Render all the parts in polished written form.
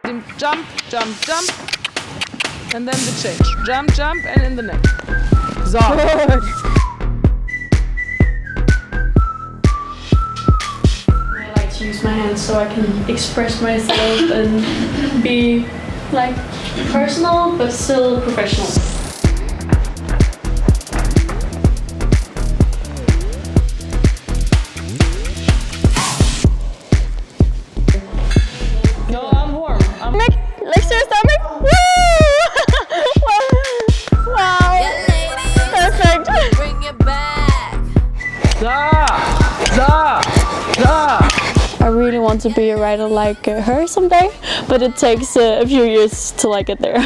dem Jump, Jump, Jump. And then the change. Jump, jump and in the neck. So. I like to use my hands so I can express myself and be like personal but still professional. No, I'm warm. Legs to your stomach. Woo! Wow. Perfect. Bring it back. I really want to be a writer like her someday, but it takes a few years till I get there.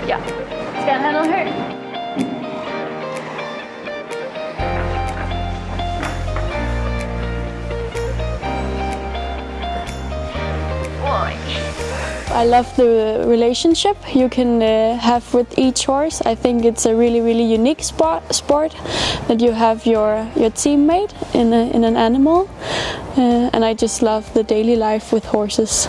Ja. Skal han have noget højt? I love the relationship you can have with each horse. I think it's a really, really unique sport that you have your teammate in an animal, and I just love the daily life with horses.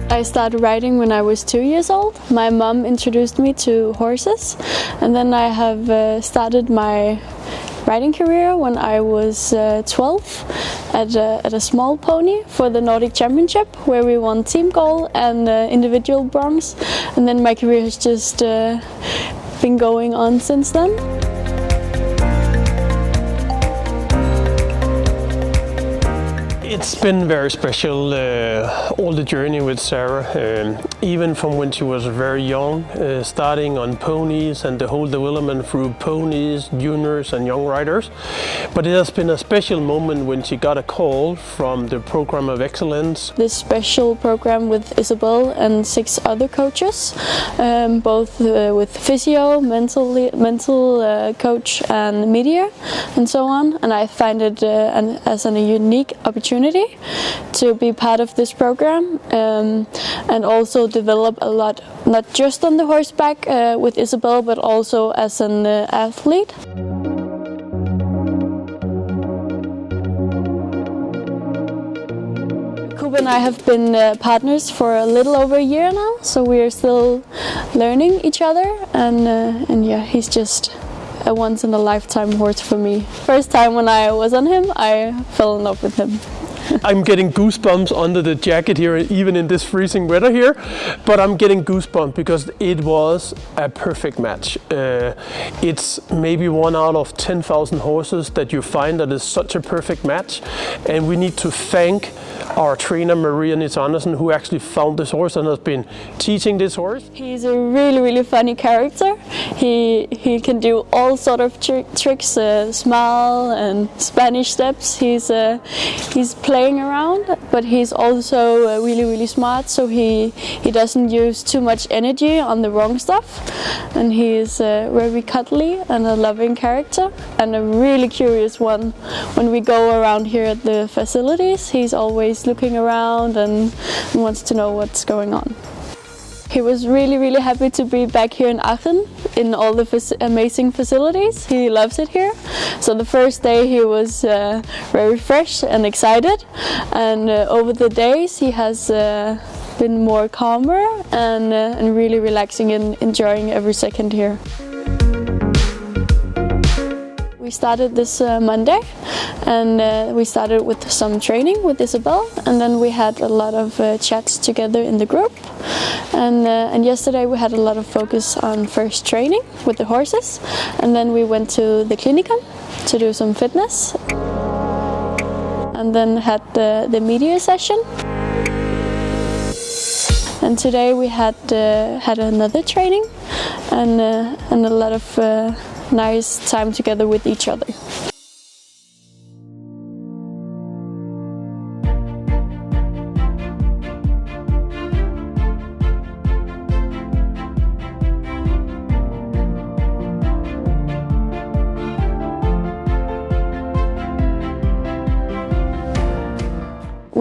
I started riding when I was 2 years old. My mom introduced me to horses, and then I have started my riding career when I was 12 at a small pony for the Nordic Championship, where we won team gold and individual bronze, and then my career has just been going on since then. It's been very special, all the journey with Sarah, even from when she was very young, starting on ponies and the whole development through ponies, juniors and young riders. But it has been a special moment when she got a call from the Program of Excellence. This special program with Isabel and 6 other coaches, both with physio, mental coach and media and so on. And I find it as a unique opportunity to be part of this program and also develop a lot, not just on the horseback with Isabel, but also as an athlete. Kuba and I have been partners for a little over a year now, so we are still learning each other, and yeah, he's just a once-in-a-lifetime horse for me. First time when I was on him, I fell in love with him. I'm getting goosebumps under the jacket here, even in this freezing weather here, but I'm getting goosebumps because it was a perfect match. It's maybe 1 out of 10,000 horses that you find that is such a perfect match, and we need to thank our trainer Maria Nitz Andersen, who actually found this horse and has been teaching this horse. He's a really, really funny character. He can do all sort of tricks, smile and Spanish steps. He's playing around, but he's also really, really smart, so he doesn't use too much energy on the wrong stuff, and he is very cuddly and a loving character, and a really curious one. When we go around here at the facilities, he's always looking around and wants to know what's going on. He was really, really happy to be back here in Aachen in all the amazing facilities. He loves it here. So the first day he was very fresh and excited, and over the days he has been more calmer and really relaxing and enjoying every second here. We started this Monday, and we started with some training with Isabel, and then we had a lot of chats together in the group. And yesterday we had a lot of focus on first training with the horses, and then we went to the Klinikon to do some fitness, and then had the media session. And today we had another training and a lot of nice time together with each other.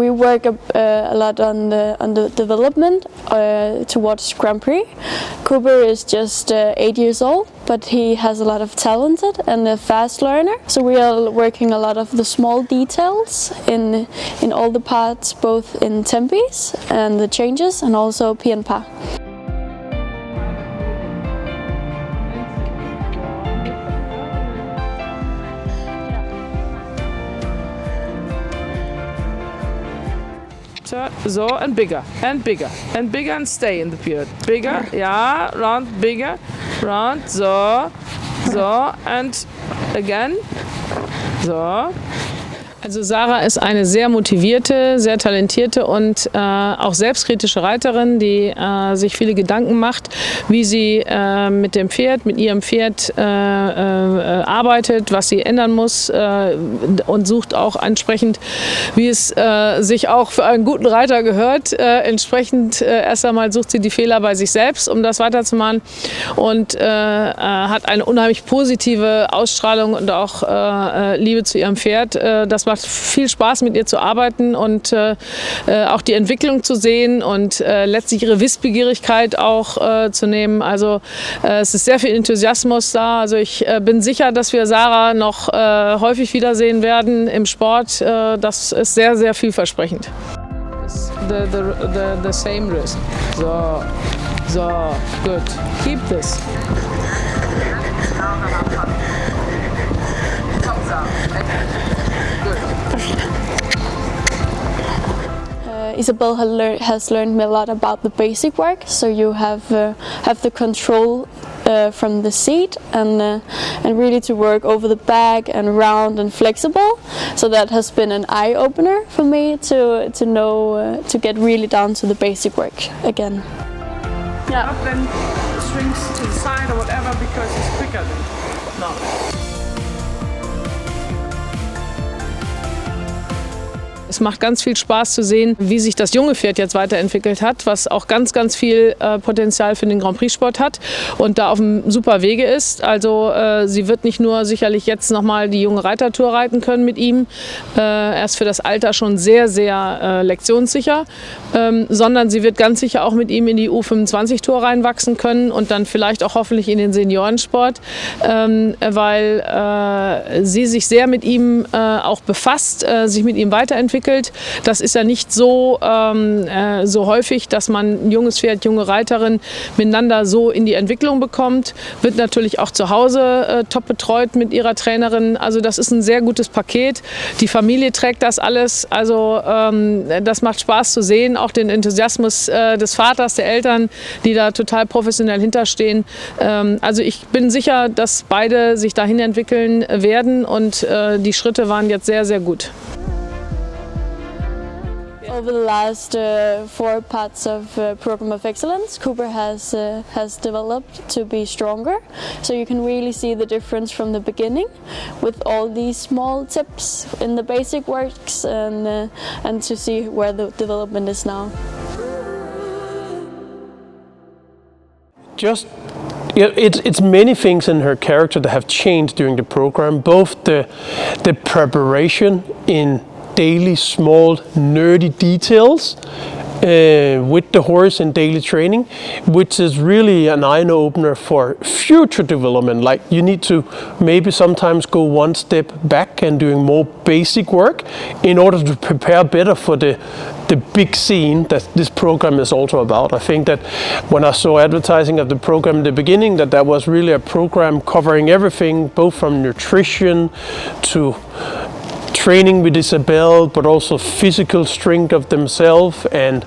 We work a lot on the development towards Grand Prix. Cooper is just 8 years old, but he has a lot of talented and a fast learner. So we are working a lot of the small details in all the parts, both in tempis and the changes, and also Pi and Pa. So, and bigger, and bigger, and bigger, and stay in the period. Bigger, yeah, round, bigger, round, so, and again, so. Also Sarah ist eine sehr motivierte, sehr talentierte und auch selbstkritische Reiterin, die sich viele Gedanken macht, wie sie mit dem Pferd, mit ihrem Pferd arbeitet, was sie ändern muss und sucht auch entsprechend, wie es sich auch für einen guten Reiter gehört. Entsprechend erst einmal sucht sie die Fehler bei sich selbst, um das weiterzumachen, und hat eine unheimlich positive Ausstrahlung und auch Liebe zu ihrem Pferd. Das macht viel Spaß, mit ihr zu arbeiten und auch die Entwicklung zu sehen und letztlich ihre Wissbegierigkeit auch zu nehmen. Also es ist sehr viel Enthusiasmus da. Also ich bin sicher, dass wir Sarah noch häufig wiedersehen werden im Sport. Das ist sehr, sehr vielversprechend. The same wrist. So, good. Keep this. Isabel has learned me a lot about the basic work. So you have the control from the seat and really to work over the back and round and flexible. So that has been an eye opener for me to know to get really down to the basic work again. Yeah. Up then swings to the side or whatever because it's quicker than now. Es macht ganz viel Spaß zu sehen, wie sich das junge Pferd jetzt weiterentwickelt hat, was auch ganz, ganz viel Potenzial für den Grand Prix Sport hat und da auf einem super Wege ist. Also sie wird nicht nur sicherlich jetzt nochmal die junge Reitertour reiten können mit ihm, er ist für das Alter schon sehr, sehr lektionssicher, sondern sie wird ganz sicher auch mit ihm in die U25-Tour reinwachsen können und dann vielleicht auch hoffentlich in den Seniorensport, weil sie sich sehr mit ihm auch befasst, sich mit ihm weiterentwickelt. Das ist ja nicht so häufig, dass man ein junges Pferd, junge Reiterin miteinander so in die Entwicklung bekommt. Wird natürlich auch zu Hause top betreut mit ihrer Trainerin. Also das ist ein sehr gutes Paket. Die Familie trägt das alles. Also das macht Spaß zu sehen. Auch den Enthusiasmus des Vaters, der Eltern, die da total professionell hinterstehen. Also ich bin sicher, dass beide sich dahin entwickeln werden und die Schritte waren jetzt sehr, sehr gut. Over the last 4 parts of Program of Excellence, Cooper has developed to be stronger. So you can really see the difference from the beginning with all these small tips in the basic works and to see where the development is now. It's many things in her character that have changed during the program, both the preparation in daily small nerdy details with the horse in daily training, which is really an eye-opener for future development. Like you need to maybe sometimes go one step back and doing more basic work in order to prepare better for the big scene that this program is also about. I think that when I saw advertising of the program in the beginning, that was really a program covering everything, both from nutrition to training with Isabel, but also physical strength of themselves and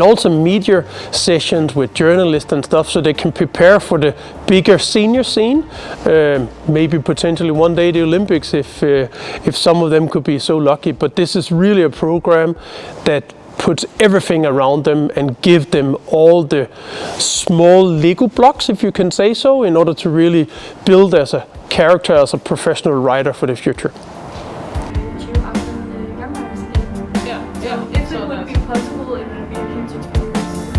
also media sessions with journalists and stuff, so they can prepare for the bigger senior scene, maybe potentially one day the Olympics if some of them could be so lucky. But this is really a program that puts everything around them and give them all the small Lego blocks, if you can say so, in order to really build as a character, as a professional rider for the future. If it would be possible, it would be a huge experience.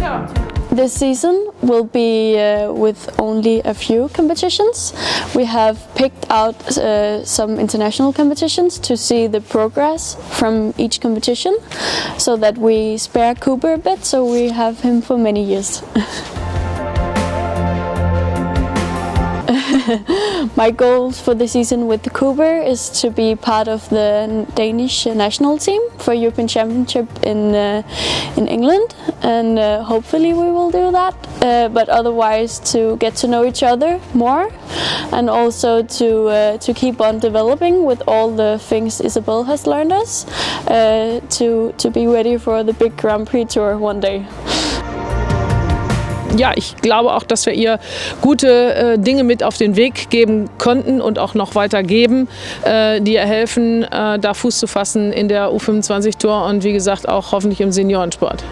This season will be with only a few competitions. We have picked out some international competitions to see the progress from each competition, so that we spare Cooper a bit, so we have him for many years. My goals for the season with the Cooper is to be part of the Danish national team for European Championship in England, and hopefully we will do that. But otherwise, to get to know each other more, and also to keep on developing with all the things Isabel has learned us, to be ready for the big Grand Prix Tour one day. Ja, ich glaube auch, dass wir ihr gute Dinge mit auf den Weg geben konnten und auch noch weiter geben, die ihr helfen, da Fuß zu fassen in der U25 Tour und wie gesagt auch hoffentlich im Seniorensport.